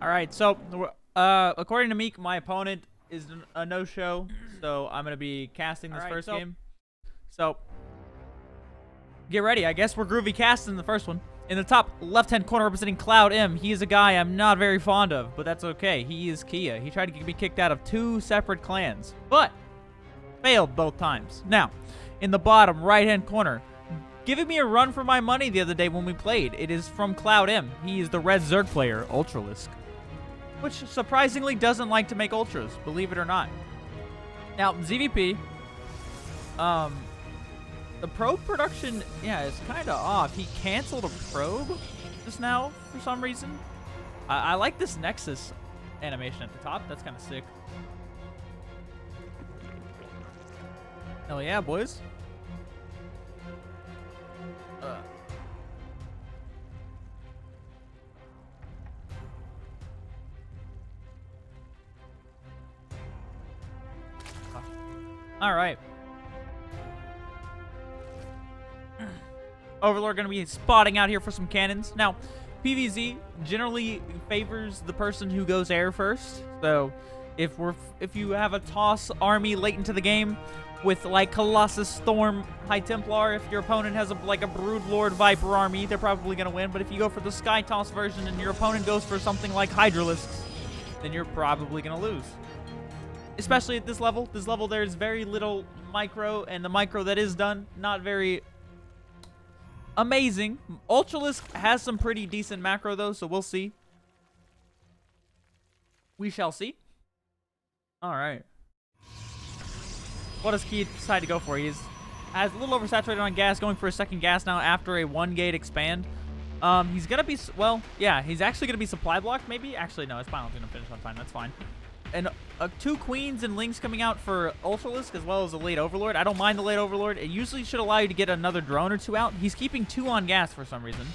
All right, so according to Meek, my opponent is a no-show, so I'm gonna be casting this first game. So get ready. I guess we're GroovyCast in the first one. In the top left-hand corner, representing KiiiiA, he is a guy I'm not very fond of, but that's okay. He is KiiiiA. He tried to get me kicked out of 2 separate clans, but failed both times. Now, in the bottom right-hand corner, giving me a run for my money the other day when we played, it is from KiiiiA. He is the red Zerg player, Ultralisk, which surprisingly doesn't like to make ultras, believe it or not. Now, ZVP, the probe production, yeah, is kind of off. He canceled a probe just now for some reason. I like this Nexus animation at the top. That's kind of sick. Hell yeah, boys. All right. Overlord going to be spotting out here for some cannons. Now, PvZ generally favors the person who goes air first. So, if you have a toss army late into the game with like Colossus, Storm, High Templar, if your opponent has like a Broodlord, Viper army, they're probably going to win. But if you go for the Sky Toss version and your opponent goes for something like Hydralisks, then you're probably going to lose. Especially at this level. This level, there's very little micro, and the micro that is done, not very amazing. Ultralisk has some pretty decent macro, though, so we'll see. We shall see. All right. What does KiiiiA decide to go for? He's a little oversaturated on gas, going for a second gas now after a 1-gate expand. He's going to be, well, yeah, he's actually going to be supply blocked, maybe? Actually, no, his pylon's going to finish on time. That's fine. And 2 queens and links coming out for Ultralisk, as well as a late Overlord. I don't mind the late Overlord. It usually should allow you to get another drone or 2 out. He's keeping 2 on gas for some reason.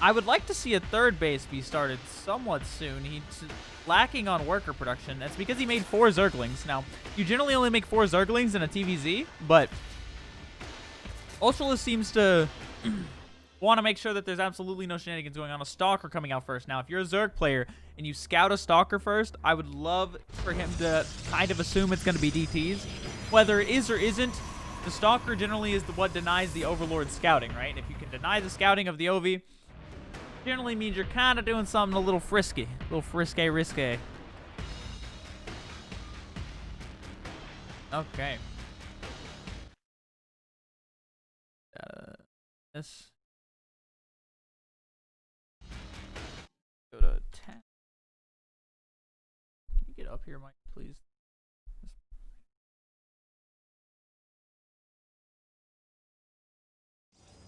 I would like to see a 3rd base be started somewhat soon. He's lacking on worker production. That's because he made 4 Zerglings. Now, you generally only make 4 Zerglings in a TVZ, but Ultralisk seems to want to make sure that there's absolutely no shenanigans going on. A Stalker coming out first. Now, if you're a Zerg player and you scout a Stalker first, I would love for him to kind of assume it's going to be DTs. Whether it is or isn't, the Stalker generally is what denies the Overlord scouting, right? And if you can deny the scouting of the OV, generally means you're kind of doing something a little frisky. A little risque. Okay. This. Go to 10. Can you get up here, Mike, please?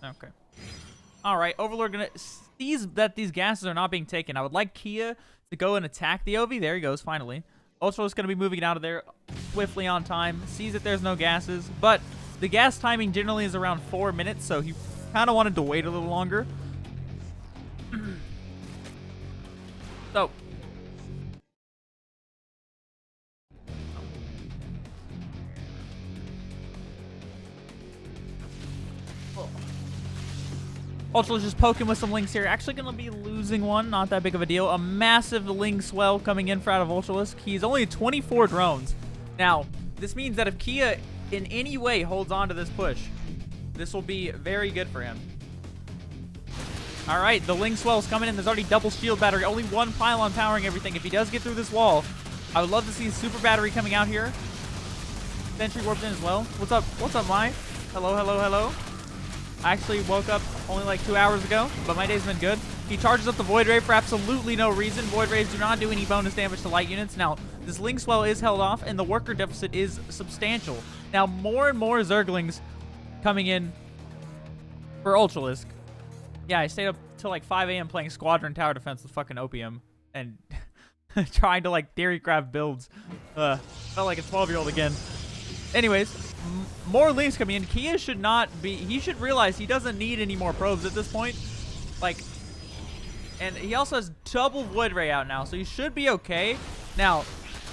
Okay. All right, Overlord gonna sees that these gases are not being taken. I would like KiiiiA to go and attack the OV. There he goes, finally. Ultralisk gonna be moving out of there swiftly on time. Sees that there's no gases, but the gas timing generally is around 4 minutes, so he kind of wanted to wait a little longer. So, Ultralisk just poking with some links here. Actually going to be losing one. Not that big of a deal. A massive link swell coming in for out of Ultralisk. He's only 24 drones. Now, this means that if KiiiiA in any way holds on to this push, this will be very good for him. All right, the link swell's coming in. There's already double shield battery. Only 1 pylon powering everything. If he does get through this wall, I would love to see super battery coming out here. Sentry warped in as well. What's up? What's up, Mai? Hello, hello, hello. I actually woke up only like 2 hours ago, but my day's been good. He charges up the Void Ray for absolutely no reason. Void Rays do not do any bonus damage to light units. Now, this link swell is held off, and the worker deficit is substantial. Now, more and more Zerglings coming in for Ultralisk. Yeah, I stayed up till like 5 a.m. playing Squadron Tower Defense with fucking Opium and trying to like theory craft builds. Felt like a 12-year-old again. Anyways, more links coming in. KiiiiA should not be... He should realize he doesn't need any more probes at this point. Like, and he also has double Void Ray out now, so he should be okay. Now,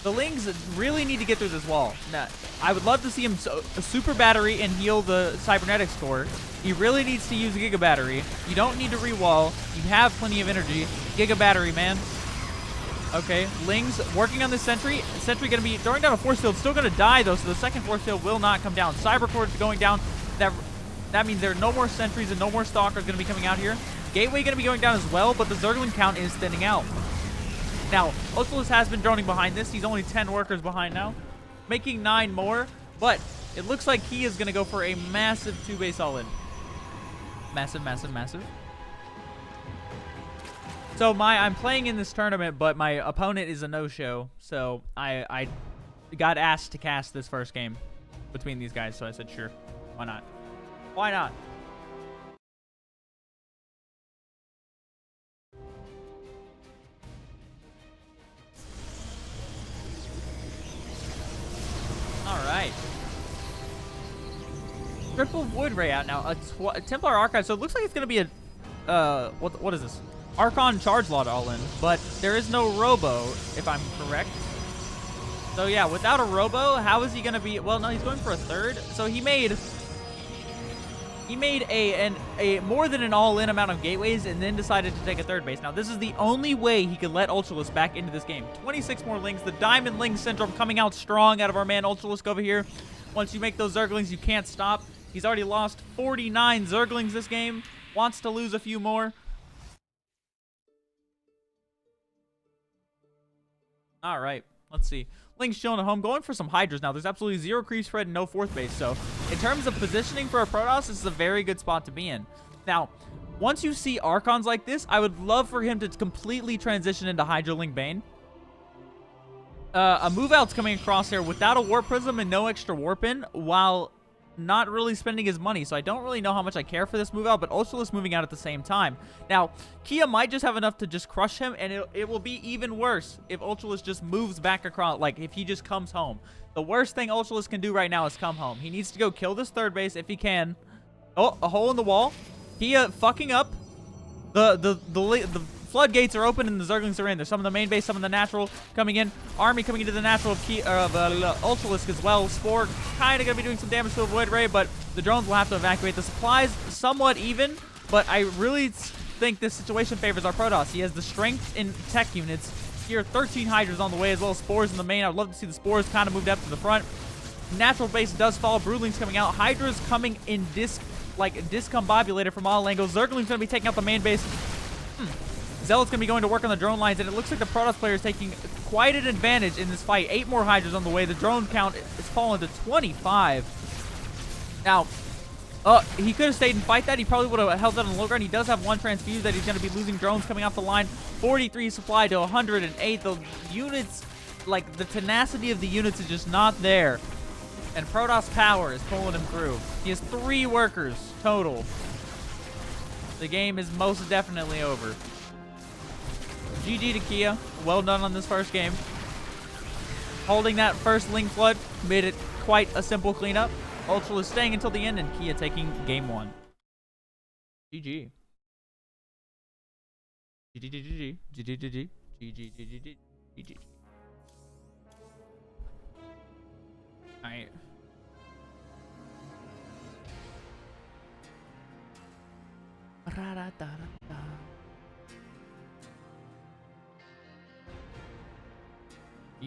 the Lings really need to get through this wall. Now, I would love to see him a super battery and heal the Cybernetics core. He really needs to use Giga Battery. You don't need to re-wall. You have plenty of energy. Giga Battery, man. Okay, Ling's working on this sentry. Sentry going to be throwing down a force field. Still going to die, though, so the second force field will not come down. Cybercore's going down. That means there are no more sentries and no more stalkers going to be coming out here. Gateway going to be going down as well, but the Zergling count is thinning out. Now, Ultralisk has been droning behind this. He's only 10 workers behind now, making 9 more, but it looks like KiiiiA is going to go for a massive 2-base all-in. Massive, massive, massive. So I'm playing in this tournament, but my opponent is a no-show. So I got asked to cast this first game between these guys. So I said, sure, why not? Why not? All right. Triple Void Ray out now. A Templar Archive. So it looks like it's gonna be a what is this? Archon Charge Lot all in, but there is no Robo, if I'm correct. So yeah, without a Robo, how is he gonna be? Well, no, he's going for a third. So he made a more than an all-in amount of gateways and then decided to take a third base. Now, this is the only way he could let Ultralisk back into this game. 26 more Lings. The Diamond Ling Syndrome coming out strong out of our man Ultralisk over here. Once you make those Zerglings, you can't stop. He's already lost 49 Zerglings this game. Wants to lose a few more. All right, let's see. Link's chilling at home, going for some Hydras now. There's absolutely 0 creep spread and no 4th base. So in terms of positioning for a Protoss, this is a very good spot to be in. Now, once you see Archons like this, I would love for him to completely transition into Hydra Link Bane. A move out's coming across here without a Warp Prism and no extra Warp in, while not really spending his money. So I don't really know how much I care for this move out, but Ultralisk moving out at the same time. Now, KiiiiA might just have enough to just crush him, and it will be even worse if Ultralisk just moves back across, like if he just comes home. The worst thing Ultralisk can do right now is come home. He needs to go kill this third base if he can. Oh, a hole in the wall. KiiiiA fucking up. The floodgates are open and the Zerglings are in. There's some of the main base, some of the natural coming in. Army coming into the natural of Ultralisk as well. Spore kind of going to be doing some damage to a Void Ray, but the drones will have to evacuate. The supplies somewhat even, but I really think this situation favors our Protoss. He has the strength in tech units. Here, 13 Hydras on the way as well as Spores in the main. I'd love to see the Spores kind of moved up to the front. Natural base does fall. Broodlings coming out. Hydras coming in discombobulated from all angles. Zergling's going to be taking out the main base. Zealot's going to be going to work on the drone lines, and it looks like the Protoss player is taking quite an advantage in this fight. 8 more Hydras on the way. The drone count is fallen to 25. Now, he could have stayed and fight that. He probably would have held that on the low ground. He does have 1 transfuse that he's going to be losing drones coming off the line. 43 supply to 108. The units, like the tenacity of the units is just not there. And Protoss power is pulling him through. He has 3 workers total. The game is most definitely over. GG to KiiiiA. Well done on this first game. Holding that first Ling Flood made it quite a simple cleanup. Ultralisk staying until the end, and KiiiiA taking game 1. GG. GG. GG. GG. GG. Alright.